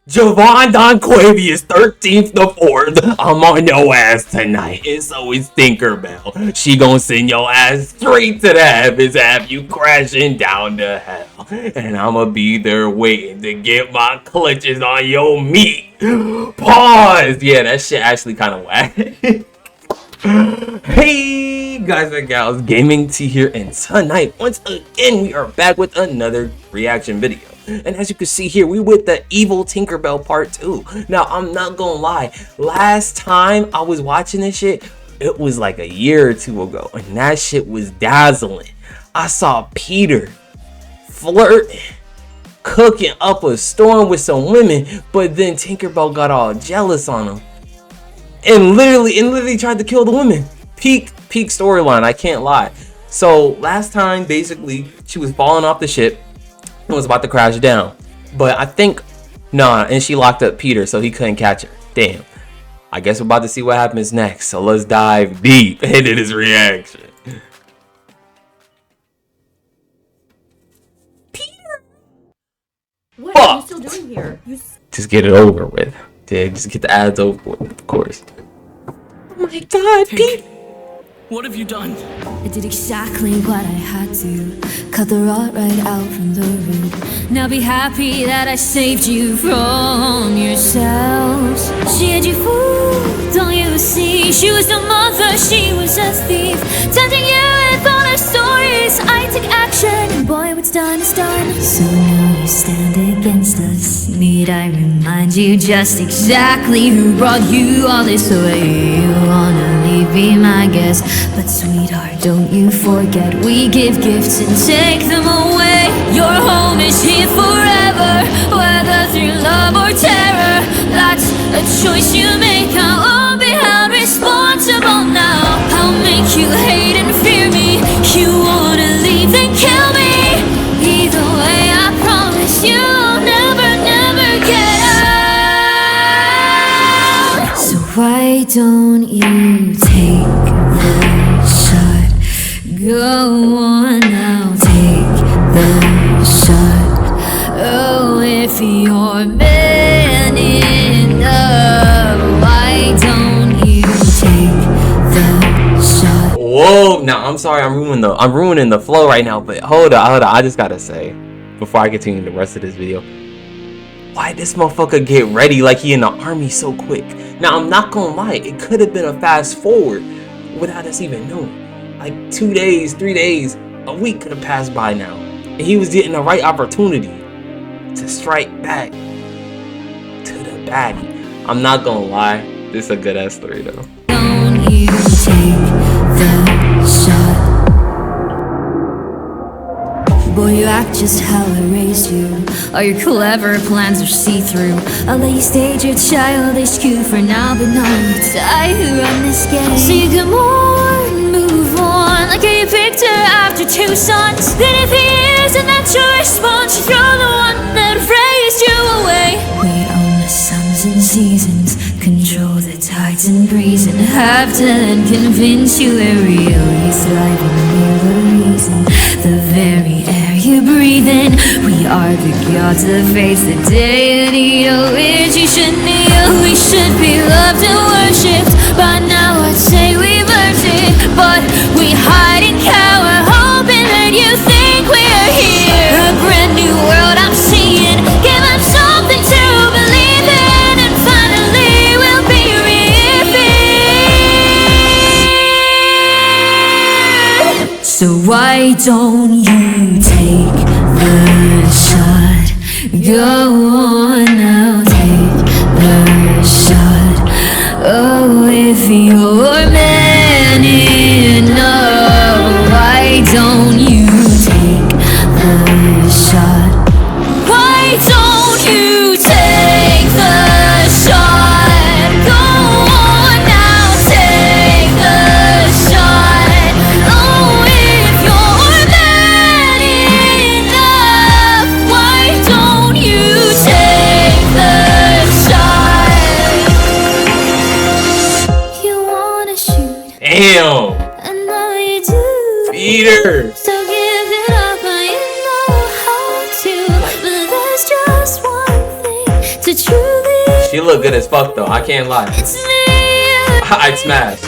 Javon Donquavius 13th the 4th. I'm on your ass tonight. And so is Tinkerbell. She gonna send your ass straight to the heavens, have you crashing down to hell. And I'ma be there waiting to get my clutches on your meat. Pause. Yeah, that shit actually kind of whack. Hey guys and gals, Gaming T here, and tonight once again we are back with another reaction video. And as you can see here, we with the evil Tinkerbell part 2. Now I'm not gonna lie, last time I was watching this shit, it was like a year or two ago, and that shit was dazzling. I saw Peter flirting, cooking up a storm with some women, but then Tinkerbell got all jealous on him and literally tried to kill the women. Peak storyline, I can't lie. So last time basically she was falling off the ship and was about to crash down, but I think and she locked up Peter so he couldn't catch her. Damn. I guess we're about to see what happens next, so let's dive deep into this reaction. Peter, what are you still doing here? Just get it over with. Dude, just get the ads over with, of course. Oh my god, Pete! What have you done? I did exactly what I had to. Cut the rod right out from the root. Now be happy that I saved you from yourselves. She had you fooled, don't you see? She was no mother, she was a thief. Tempting you with all her stories. I took action, and boy, what's done is done. So now you stand against us. Need I remind you just exactly who brought you all this way? You wanna leave, be my guest, but sweetheart, don't you forget, we give gifts and take them away. Your home is here forever, whether through love or terror. That's a choice you make. I won't be held responsible now. I'll make you hate and fear me. You wanna leave, then kill me. Either way, I promise you'll never get out. So why don't you take the shot? Go on now, take the shot. Oh, if you're man enough, why don't you take the shot? Whoa, now I'm sorry, I'm ruining the flow right now, but hold on, I just gotta say, before I continue the rest of this video, why this motherfucker get ready like he in the army so quick? Now I'm not gonna lie, it could have been a fast forward without us even knowing. Like 2 days, 3 days, a week could have passed by now, and he was getting the right opportunity to strike back to the baddie. I'm not gonna lie, this is a good ass story though. Don't you take the shot? Boy, you act just how I raised you. All your clever plans are see-through. I'll let you stage your childish cue for now, but no, it's I who run this game. So you come on, move on, like how you picked her after 2 sons. Then if he is, and that's your response, you throw the one that raised you away. Wait on the suns and seasons, control the tides and breeze, and have to then convince you we're real. He's alive and we're the reason, the very air you breathe in. We are the gods that face the deity to which you should kneel. We should be loved and worshipped, by now I'd say we've earned it, but we hide and cower, hoping that you think we're here. A brand new world I'm seeing, give us something to believe in, and finally we'll be revered. So why don't you take the shot? Go on now, take the shot. Oh, if you're man enough, why don't you take the shot? Why don't you take the shot? Go on now, take the shot. Oh, if you're man enough, why don't you take truly She look good as fuck though, I can't lie. it's me. I'd smash. I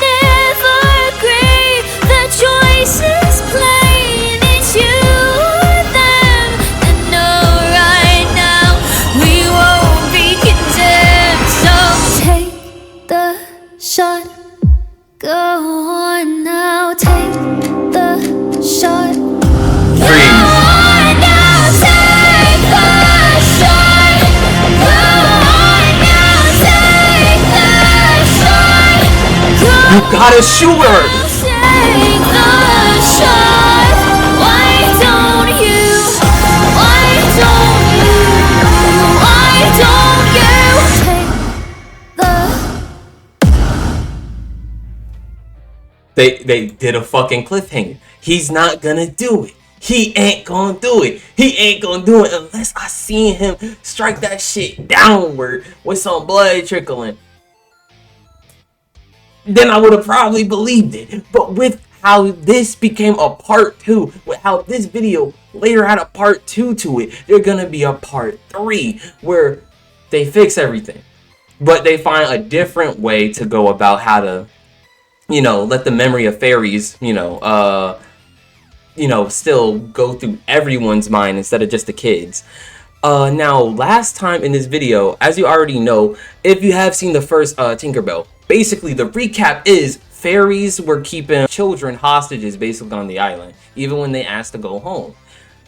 never agree. The choice is plain. It's you or them. And no, right now we won't be condemned. So take the shot. Go on now. Take the shot. Go on now. Take the shot. Go on now. Take the shot. You gotta shoot her! Take the shot. Why don't you? Why don't you? Why don't you take the? They did a fucking cliffhanger. He's not gonna do it. He ain't gonna do it. He ain't gonna do it unless I seen him strike that shit downward with some blood trickling. Then I would have probably believed it. But with how this became a part 2, with how this video later had a part 2 to it, there's gonna be a part 3 where they fix everything. But they find a different way to go about how to, you know, let the memory of fairies, still go through everyone's mind instead of just the kids. Now, last time in this video, as you already know, if you have seen the first Tinkerbell, basically the recap is fairies were keeping children hostages basically on the island, even when they asked to go home.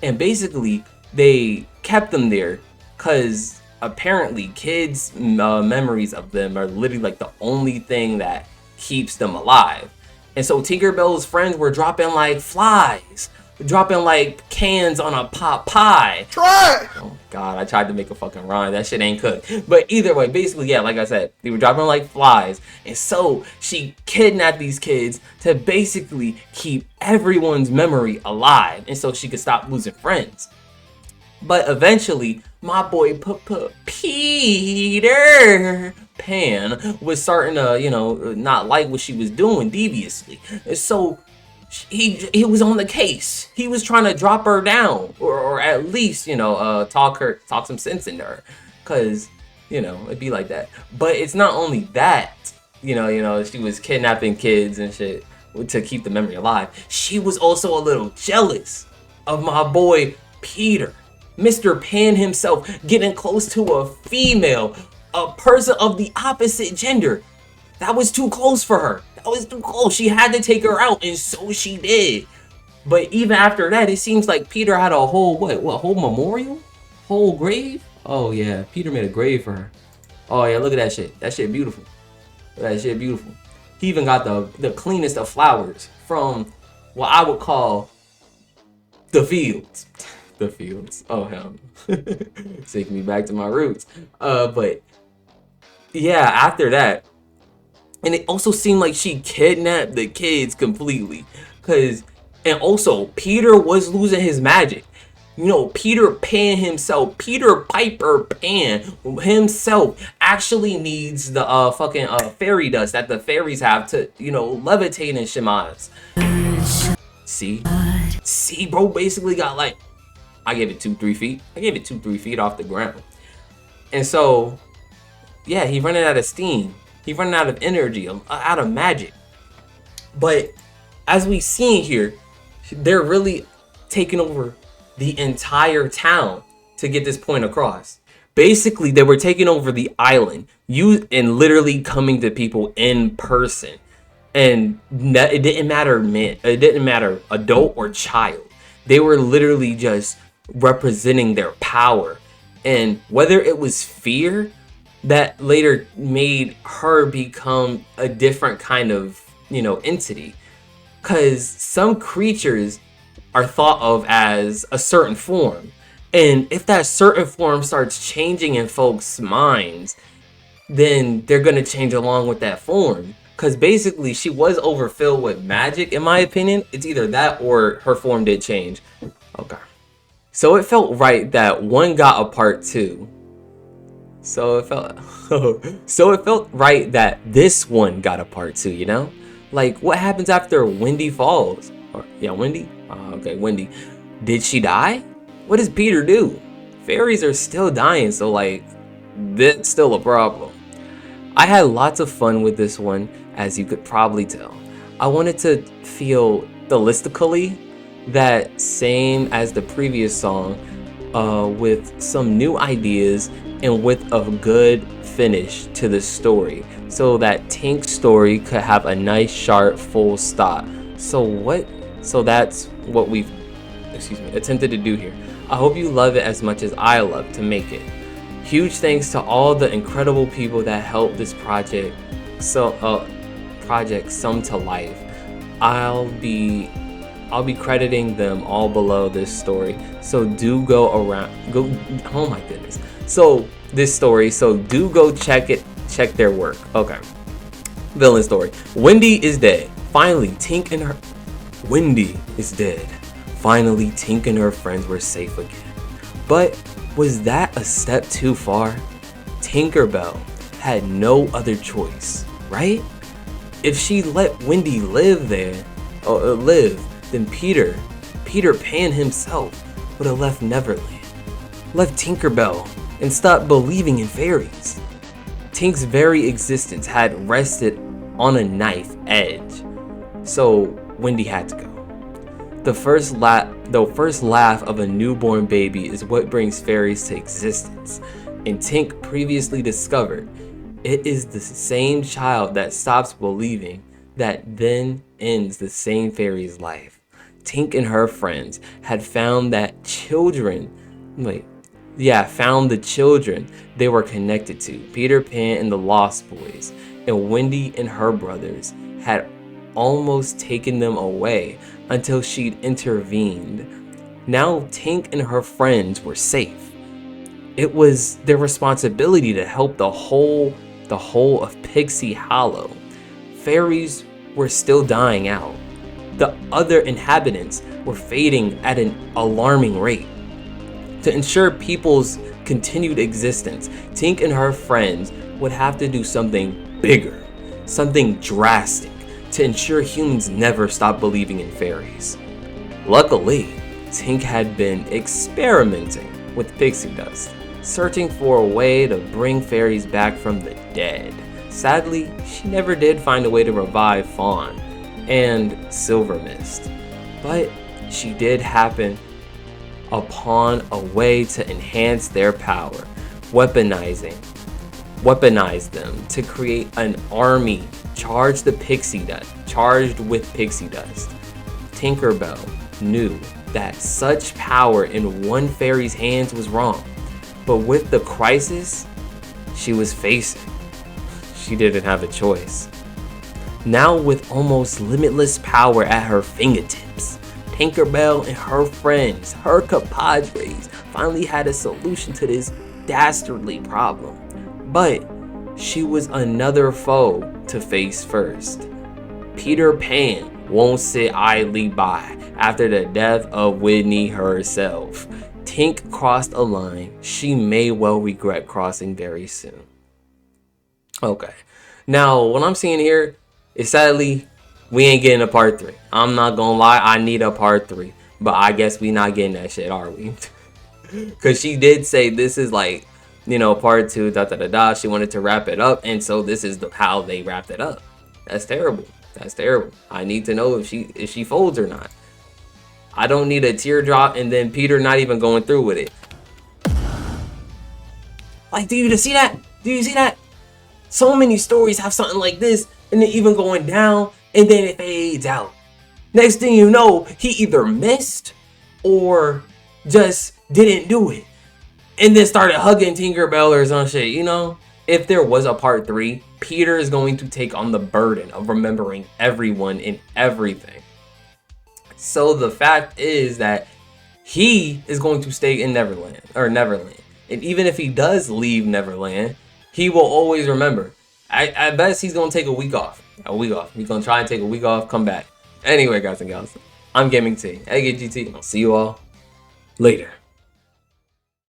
And basically, they kept them there because apparently kids' memories of them are literally like the only thing that keeps them alive. And so Tinkerbell's friends were dropping like flies, dropping like cans on a pot pie. Try! Oh god, I tried to make a fucking rhyme. That shit ain't cooked. But either way, basically, yeah, like I said, they were dropping like flies. And so she kidnapped these kids to basically keep everyone's memory alive. And so she could stop losing friends. But eventually, my boy Peter Pan was starting to, not like what she was doing deviously. And so he was on the case. He was trying to drop her down, or at least, talk some sense into her. Cause, it'd be like that. But it's not only that, she was kidnapping kids and shit to keep the memory alive. She was also a little jealous of my boy Peter. Mr. Pan himself getting close to a female, a person of the opposite gender. That was too close for her. That was too close. She had to take her out, and so she did. But even after that, it seems like Peter had a whole, whole memorial? Whole grave? Oh yeah, Peter made a grave for her. Oh yeah, look at that shit. That shit beautiful. That shit beautiful. He even got the cleanest of flowers from what I would call the fields. The fields. Oh hell. Take me back to my roots. But yeah, after that, and it also seemed like she kidnapped the kids completely. And also Peter was losing his magic. Peter Pan himself, Peter Piper Pan himself actually needs the fucking fairy dust that the fairies have to, levitate and shimaz. See, bro basically got like, I gave it 2-3 feet. I gave it 2-3 feet off the ground. And so, yeah, he running out of steam. He running out of energy, out of magic. But as we see here, they're really taking over the entire town to get this point across. Basically, they were taking over the island, and literally coming to people in person. And it didn't matter, man. It didn't matter adult or child. They were literally just representing their power. And whether it was fear that later made her become a different kind of, entity. Because some creatures are thought of as a certain form. And if that certain form starts changing in folks' minds, then they're going to change along with that form. Because basically she was overfilled with magic, in my opinion. It's either that or her form did change. Okay. So it felt right that one got a part 2. So it felt right that this one got a part 2, Like what happens after Wendy falls? Wendy? Okay, Wendy. Did she die? What does Peter do? Fairies are still dying, so like, that's still a problem. I had lots of fun with this one, as you could probably tell. I wanted to feel stylistically that same as the previous song, with some new ideas and with a good finish to the story, so that Tink's story could have a nice sharp full stop. So that's what we've attempted to do here. I hope you love it as much as I love to make it. Huge thanks to all the incredible people that helped this project come to life. I'll be crediting them all below this story. So do oh my goodness. So do go check their work. Okay. Villain story. Wendy is dead. Finally, Wendy is dead. Finally, Tink and her friends were safe again. But was that a step too far? Tinkerbell had no other choice, right? If she let Wendy live, then Peter Pan himself would have left Neverland, left Tinkerbell, and stopped believing in fairies. Tink's very existence had rested on a knife edge, so Wendy had to go. The first laugh of a newborn baby is what brings fairies to existence, and Tink previously discovered it is the same child that stops believing that then ends the same fairy's life. Tink and her friends had found the children they were connected to, Peter Pan and the Lost Boys, and Wendy and her brothers had almost taken them away until she'd intervened. Now Tink and her friends were safe. It was their responsibility to help the whole of Pixie Hollow. Fairies were still dying out. The other inhabitants were fading at an alarming rate. To ensure people's continued existence, Tink and her friends would have to do something bigger, something drastic, to ensure humans never stop believing in fairies. Luckily, Tink had been experimenting with pixie dust, searching for a way to bring fairies back from the dead. Sadly, she never did find a way to revive Fawn and Silver Mist, but she did happen upon a way to enhance their power, weaponize them to create an army charged with pixie dust. Tinkerbell knew that such power in one fairy's hands was wrong, but with the crisis she was facing, she didn't have a choice. Now, with almost limitless power at her fingertips, Tinkerbell and her friends, her compadres, finally had a solution to this dastardly problem. But she was another foe to face first. Peter Pan won't sit idly by after the death of Whitney herself. Tink crossed a line she may well regret crossing very soon. Okay, now what I'm seeing here is sadly we ain't getting a part 3. I'm not gonna lie, I need a part 3, but I guess we not getting that shit, are we? Because she did say this is like, part 2, She wanted to wrap it up, and so this is how they wrapped it up. That's terrible. That's terrible. I need to know if she folds or not. I don't need a teardrop and then Peter not even going through with it. Like, do you see that? Do you see that? So many stories have something like this, and then even going down, and then it fades out. Next thing you know, he either missed or just didn't do it, and then started hugging Tinkerbell or some shit, If there was a part 3, Peter is going to take on the burden of remembering everyone and everything. So the fact is that he is going to stay in Neverland. And even if he does leave Neverland, he will always remember. At best, he's going to take a week off. He's going to try and take a week off, come back. Anyway, guys and gals, I'm Gaming T, AGT. I'll see you all later.